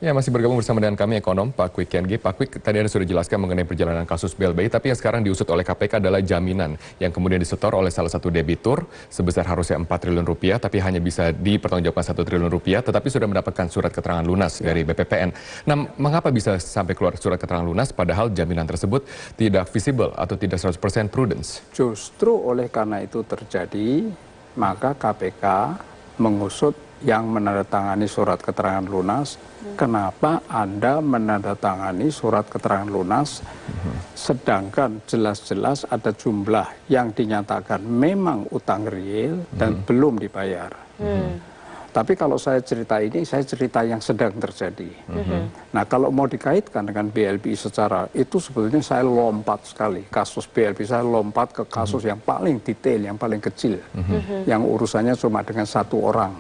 Ya, masih bergabung bersama dengan kami ekonom Pak Kwik Kian G. Pak Kwik, tadi Anda sudah jelaskan mengenai perjalanan kasus BLBI, tapi yang sekarang diusut oleh KPK adalah jaminan yang kemudian disetor oleh salah satu debitur sebesar harusnya 4 triliun rupiah, tapi hanya bisa dipertanggungjawabkan 1 triliun rupiah, tetapi sudah mendapatkan surat keterangan lunas dari BPPN. Nah, mengapa bisa sampai keluar surat keterangan lunas padahal jaminan tersebut tidak visible atau tidak 100% prudence? Justru oleh karena itu terjadi, maka KPK mengusut yang menandatangani surat keterangan lunas. Kenapa Anda menandatangani surat keterangan lunas sedangkan jelas-jelas ada jumlah yang dinyatakan memang utang real dan belum dibayar. Tapi kalau saya cerita ini, saya cerita yang sedang terjadi. Nah, kalau mau dikaitkan dengan BLBI secara, itu sebetulnya saya lompat sekali. Kasus BLBI saya lompat ke kasus yang paling detail, yang paling kecil. Yang urusannya cuma dengan satu orang.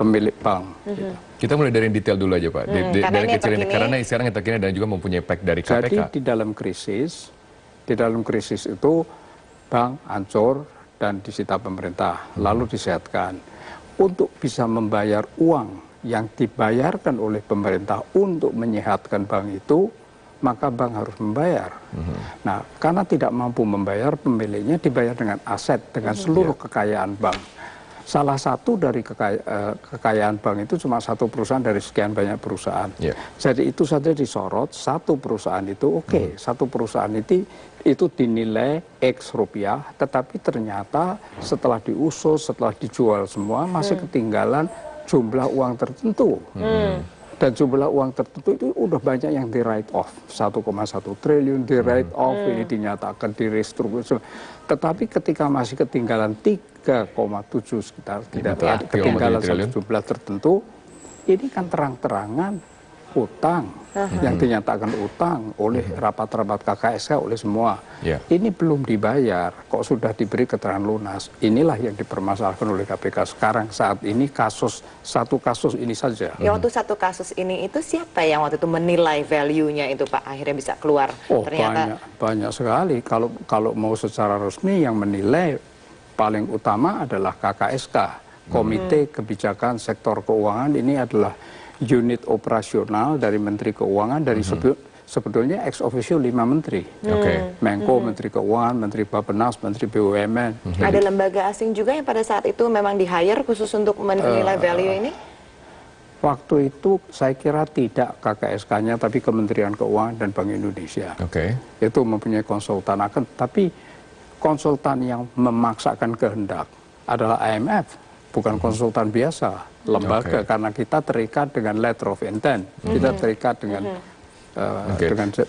Pemilik bank. Gitu. Kita mulai dari yang detail dulu aja Pak. Dari kecil ini, karena sekarang yang terkini dan juga mempunyai impact dari KPK. Jadi di dalam krisis itu bank hancur dan disita pemerintah, lalu disehatkan. Untuk bisa membayar uang yang dibayarkan oleh pemerintah untuk menyehatkan bank itu, maka bank harus membayar. Nah, karena tidak mampu membayar, pemiliknya dibayar dengan aset, dengan seluruh kekayaan bank. Salah satu dari kekayaan bank itu cuma satu perusahaan dari sekian banyak perusahaan. Jadi itu saja disorot, satu perusahaan itu satu perusahaan itu dinilai X rupiah, tetapi ternyata setelah diusut, setelah dijual semua masih ketinggalan jumlah uang tertentu. Dan jumlah uang tertentu itu udah banyak yang di write off. 1,1 triliun di write off, ini dinyatakan di restruktur. Tetapi ketika masih ketinggalan 3,7 sekitar, ketinggalan satu jumlah tertentu, ini kan terang-terangan utang yang dinyatakan utang oleh rapat-rapat KKSK oleh semua. Ini belum dibayar, kok sudah diberi keterangan lunas. Inilah yang dipermasalahkan oleh KPK sekarang saat ini, satu kasus ini saja. Ya, waktu satu kasus ini itu siapa yang waktu itu menilai value-nya itu Pak akhirnya bisa keluar? Ternyata banyak sekali. Kalau mau secara resmi yang menilai paling utama adalah KKSK, Komite Kebijakan Sektor Keuangan. Ini adalah unit operasional dari Menteri Keuangan, dari sebetulnya ex officio 5 menteri. Menko, Menteri Keuangan, Menteri Bappenas, Menteri BUMN. Ada lembaga asing juga yang pada saat itu memang di-hire khusus untuk menilai value ini? Waktu itu saya kira tidak KKSK-nya, tapi Kementerian Keuangan dan Bank Indonesia. Itu mempunyai konsultan, tapi konsultan yang memaksakan kehendak adalah IMF, bukan konsultan biasa. Lembaga, karena kita terikat dengan letter of intent, kita terikat dengan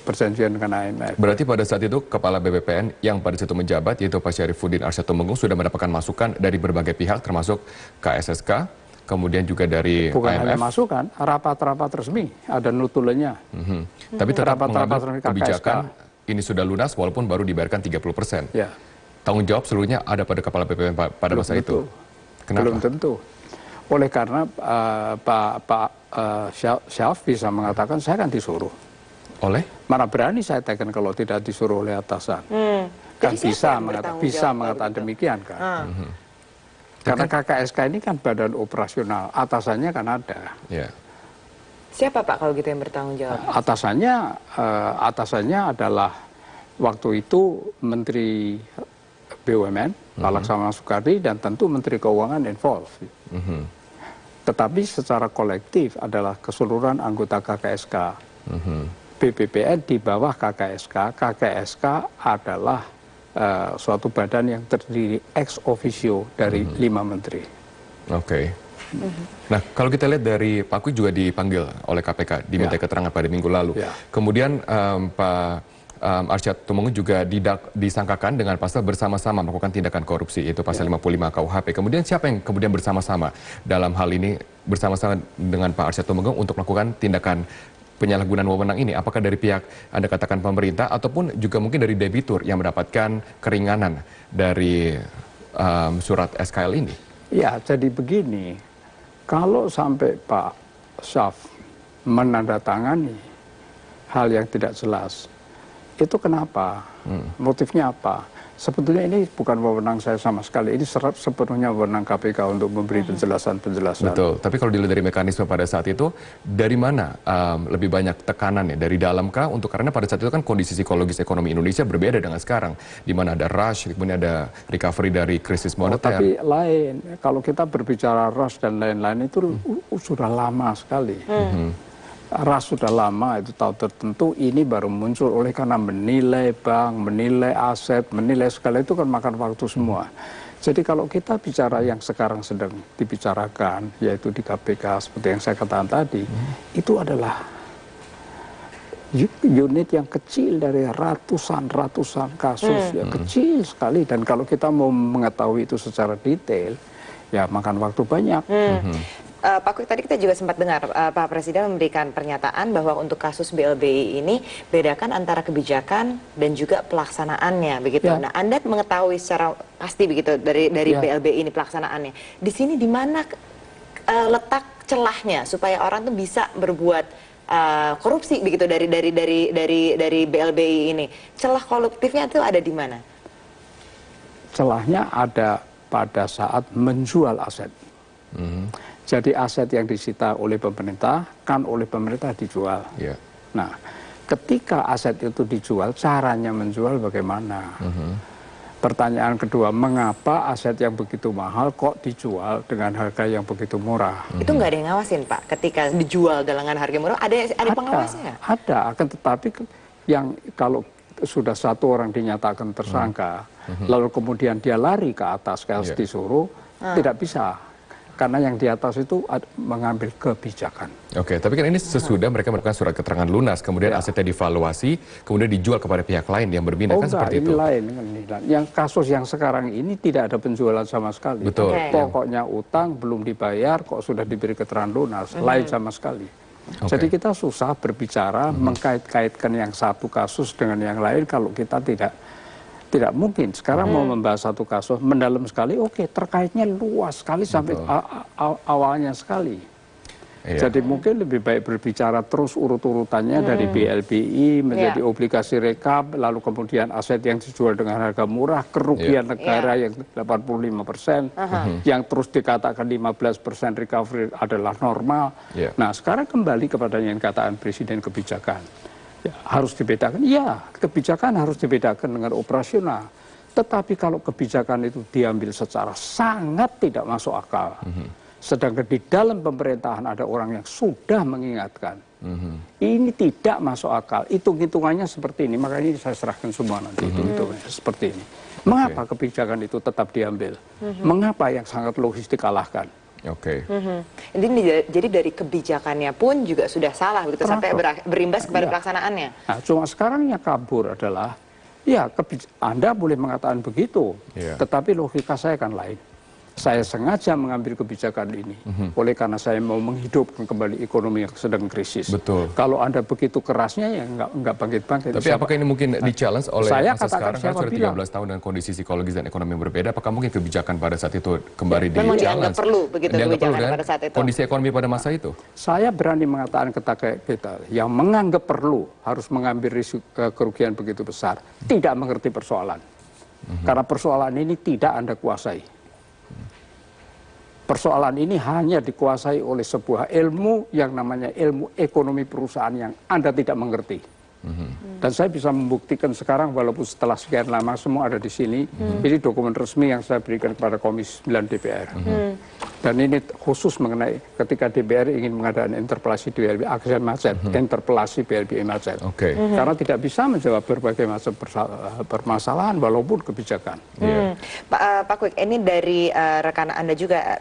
perjanjian dengan IMF. Berarti pada saat itu Kepala BPPN yang pada situ menjabat, yaitu Pak Syarifuddin Arsyad Tumenggung, sudah mendapatkan masukan dari berbagai pihak, termasuk KSSK, kemudian juga dari bukan IMF. Hanya masukan, rapat-rapat resmi, ada nutulennya. Tapi tetap mengambil kebijakan ini sudah lunas walaupun baru dibayarkan 30%. Tanggung jawab seluruhnya ada pada Kepala BPPN pada masa itu. Kenapa? Belum tentu. Oleh karena Pak Syaf bisa mengatakan saya kan disuruh. Oleh? Mana berani saya tekan kalau tidak disuruh oleh atasan. Kan bisa mengatakan demikian kan. Karena KKSK ini kan badan operasional, atasannya kan ada. Siapa Pak kalau gitu yang bertanggung jawab? Atasannya adalah waktu itu Menteri BUMN, Pak Laksana Soekardi, dan tentu Menteri Keuangan involved. Tetapi secara kolektif adalah keseluruhan anggota KKSK. BPPN di bawah KKSK. KKSK adalah suatu badan yang terdiri ex officio dari 5 menteri. Nah, kalau kita lihat dari Pak Kwik juga dipanggil oleh KPK, diminta keterangan pada minggu lalu. Kemudian Pak Arsyad Tumenggung juga disangkakan dengan pasal bersama-sama melakukan tindakan korupsi, yaitu pasal 55 KUHP. Kemudian siapa yang kemudian bersama-sama dalam hal ini, bersama-sama dengan Pak Arsyad Tumenggung untuk melakukan tindakan penyalahgunaan wewenang ini? Apakah dari pihak Anda katakan pemerintah ataupun juga mungkin dari debitur yang mendapatkan keringanan dari surat SKL ini? Ya, jadi begini, kalau sampai Pak Syaf menandatangani hal yang tidak jelas, itu kenapa? Motifnya apa? Sebetulnya ini bukan wewenang saya sama sekali. Ini sepenuhnya wewenang KPK untuk memberi penjelasan-penjelasan. Betul. Tapi kalau dilihat dari mekanisme pada saat itu, dari mana lebih banyak tekanannya? Dari dalam kah? Karena pada saat itu kan kondisi psikologis ekonomi Indonesia berbeda dengan sekarang, di mana ada rush, kemudian ada recovery dari krisis moneter. Tapi lain, kalau kita berbicara rush dan lain-lain itu sudah lama sekali. Ras sudah lama, itu tahun tertentu, ini baru muncul oleh karena menilai bank, menilai aset, menilai segala itu kan makan waktu semua. Jadi kalau kita bicara yang sekarang sedang dibicarakan, yaitu di KPK seperti yang saya katakan tadi, itu adalah unit yang kecil dari ratusan kasus, ya kecil sekali. Dan kalau kita mau mengetahui itu secara detail, ya makan waktu banyak. Pak Kwik, tadi kita juga sempat dengar Pak Presiden memberikan pernyataan bahwa untuk kasus BLBI ini bedakan antara kebijakan dan juga pelaksanaannya, begitu. Ya. Nah, Anda mengetahui secara pasti begitu dari BLBI ini pelaksanaannya. Di sini di mana letak celahnya supaya orang tuh bisa berbuat korupsi begitu dari BLBI ini? Celah koruptifnya itu ada di mana? Celahnya ada pada saat menjual aset. Jadi aset yang disita oleh pemerintah, kan oleh pemerintah dijual. Yeah. Nah, ketika aset itu dijual, caranya menjual bagaimana? Pertanyaan kedua, mengapa aset yang begitu mahal kok dijual dengan harga yang begitu murah? Itu nggak ada yang ngawasin, Pak? Ketika dijual dengan harga murah, ada pengawasnya? Ada, akan tetapi yang kalau sudah satu orang dinyatakan tersangka, lalu kemudian dia lari ke atas, kayak disuruh, tidak bisa. Karena yang di atas itu mengambil kebijakan. Oke, tapi kan ini sesudah mereka melakukan surat keterangan lunas, kemudian asetnya divaluasi, kemudian dijual kepada pihak lain yang berbeda, kan seperti itu? Oh enggak, ini lain. Yang kasus yang sekarang ini tidak ada penjualan sama sekali. Betul. Pokoknya utang belum dibayar, kok sudah diberi keterangan lunas, lain sama sekali. Jadi kita susah berbicara, mengkait-kaitkan yang satu kasus dengan yang lain kalau kita tidak mungkin. Sekarang mau membahas satu kasus mendalam sekali, terkaitnya luas sekali sampai awalnya sekali. Jadi mungkin lebih baik berbicara terus urut-urutannya dari BLBI menjadi obligasi rekap, lalu kemudian aset yang dijual dengan harga murah, kerugian negara yang 85%, yang terus dikatakan 15% recovery adalah normal. Nah, sekarang kembali kepada yang dikatakan Presiden kebijakan. Ya, harus dibedakan, kebijakan harus dibedakan dengan operasional. Tetapi kalau kebijakan itu diambil secara sangat tidak masuk akal, sedangkan di dalam pemerintahan ada orang yang sudah mengingatkan, ini tidak masuk akal, hitung-hitungannya seperti ini, makanya ini saya serahkan semua nanti, hitung-hitungannya seperti ini. Mengapa kebijakan itu tetap diambil? Mengapa yang sangat logis dikalahkan? Jadi dari kebijakannya pun juga sudah salah begitu sampai berimbas kepada pelaksanaannya. Nah, cuma sekarang yang kabur adalah Anda boleh mengatakan begitu, tetapi logika saya kan lain. Saya sengaja mengambil kebijakan ini oleh karena saya mau menghidupkan kembali ekonomi yang sedang krisis. Betul. Kalau Anda begitu kerasnya ya nggak bangkit-bangkit. Tapi apakah ini mungkin di-challenge oleh masa sekarang kan sudah 13 tahun dengan kondisi psikologis dan ekonomi yang berbeda, apakah mungkin kebijakan pada saat itu kembali di-challenge? Memang dianggap perlu begitu kebijakan pada saat itu? Kondisi ekonomi pada masa itu? Saya berani mengatakan kita yang menganggap perlu harus mengambil risiko kerugian begitu besar, tidak mengerti persoalan. Karena persoalan ini tidak Anda kuasai. Persoalan ini hanya dikuasai oleh sebuah ilmu yang namanya ilmu ekonomi perusahaan yang Anda tidak mengerti. Dan saya bisa membuktikan sekarang walaupun setelah sekian lama semua ada di sini, ini dokumen resmi yang saya berikan kepada Komisi 9 DPR. Dan ini khusus mengenai ketika DPR ingin mengadakan interpelasi BLBI Aksen Macet, interpelasi BLBI Macet. Karena tidak bisa menjawab berbagai macam permasalahan walaupun kebijakan. Pak Kwik, ini dari rekan Anda juga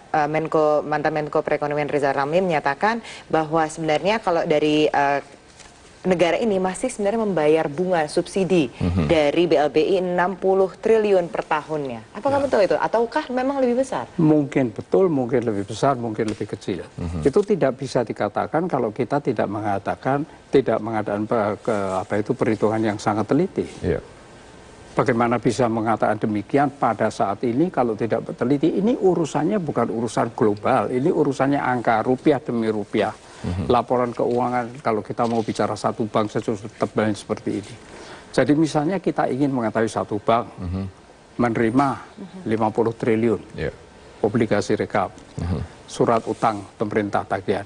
mantan Menko Perekonomian Rizal Ramli menyatakan bahwa sebenarnya kalau dari negara ini masih sebenarnya membayar bunga subsidi dari BLBI 60 triliun per tahunnya. Apakah betul itu? Ataukah memang lebih besar? Mungkin betul, mungkin lebih besar, mungkin lebih kecil. Itu tidak bisa dikatakan kalau kita tidak mengadakan perhitungan yang sangat teliti. Bagaimana bisa mengatakan demikian pada saat ini kalau tidak teliti? Ini urusannya bukan urusan global, ini urusannya angka rupiah demi rupiah. Laporan keuangan kalau kita mau bicara satu bank saja tebalnya seperti ini. Jadi misalnya kita ingin mengetahui satu bank, menerima 50 triliun Yeah. obligasi rekap, surat utang pemerintah tagihan.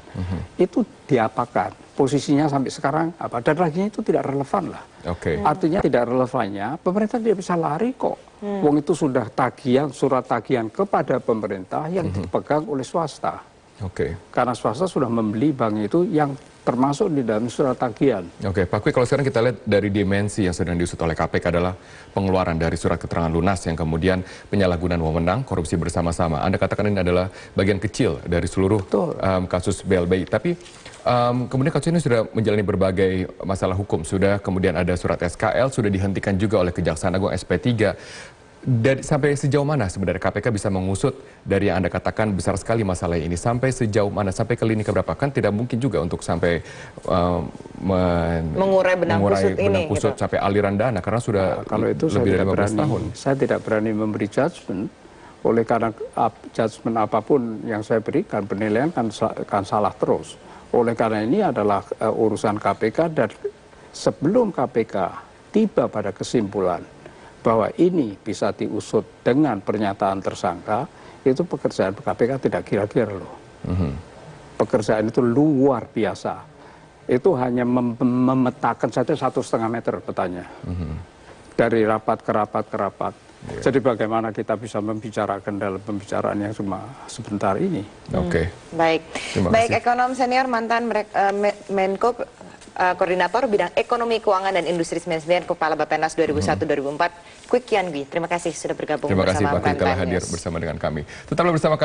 Itu diapakan? Posisinya sampai sekarang apa? Dan lagi itu tidak relevan lah. Oke. Artinya tidak relevannya, pemerintah tidak bisa lari kok. Wong itu sudah tagihan, surat tagihan kepada pemerintah yang dipegang oleh swasta. Oke. Karena swasta sudah membeli bank itu yang termasuk di dalam surat tagihan. Oke, Pak Kwik, kalau sekarang kita lihat dari dimensi yang sedang diusut oleh KPK adalah pengeluaran dari surat keterangan lunas yang kemudian penyalahgunaan wewenang, korupsi bersama-sama. Anda katakan ini adalah bagian kecil dari seluruh kasus BLBI. Tapi kemudian kasus ini sudah menjalani berbagai masalah hukum. Sudah kemudian ada surat SKL, sudah dihentikan juga oleh Kejaksaan Agung SP3. Sampai sejauh mana sebenarnya KPK bisa mengusut dari yang Anda katakan besar sekali masalah ini? Sampai sejauh mana? Sampai ke lini keberapa? Kan tidak mungkin juga untuk sampai mengurai benang kusut sampai aliran dana karena sudah kalau itu lebih dari 15 tahun. Saya tidak berani memberi judgement. Oleh karena judgement apapun yang saya berikan, penilaian kan salah terus. Oleh karena ini adalah urusan KPK dan sebelum KPK tiba pada kesimpulan bahwa ini bisa diusut dengan pernyataan tersangka, itu pekerjaan KPK tidak kira-kira loh. Pekerjaan itu luar biasa. Itu hanya memetakan saja 1,5 meter petanya. Dari rapat ke rapat ke rapat. Jadi bagaimana kita bisa membicarakan dalam pembicaraan yang cuma sebentar ini. Oke. Baik. Baik, ekonom senior mantan Menko Koordinator Bidang Ekonomi, Keuangan, dan Industri 99, Kepala Bappenas 2001-2004, Kwik Kian Gui. Terima kasih sudah bergabung bersama Terima kasih Pak Kwik telah Prime hadir News. bersama dengan kami. Tetaplah bersama kami.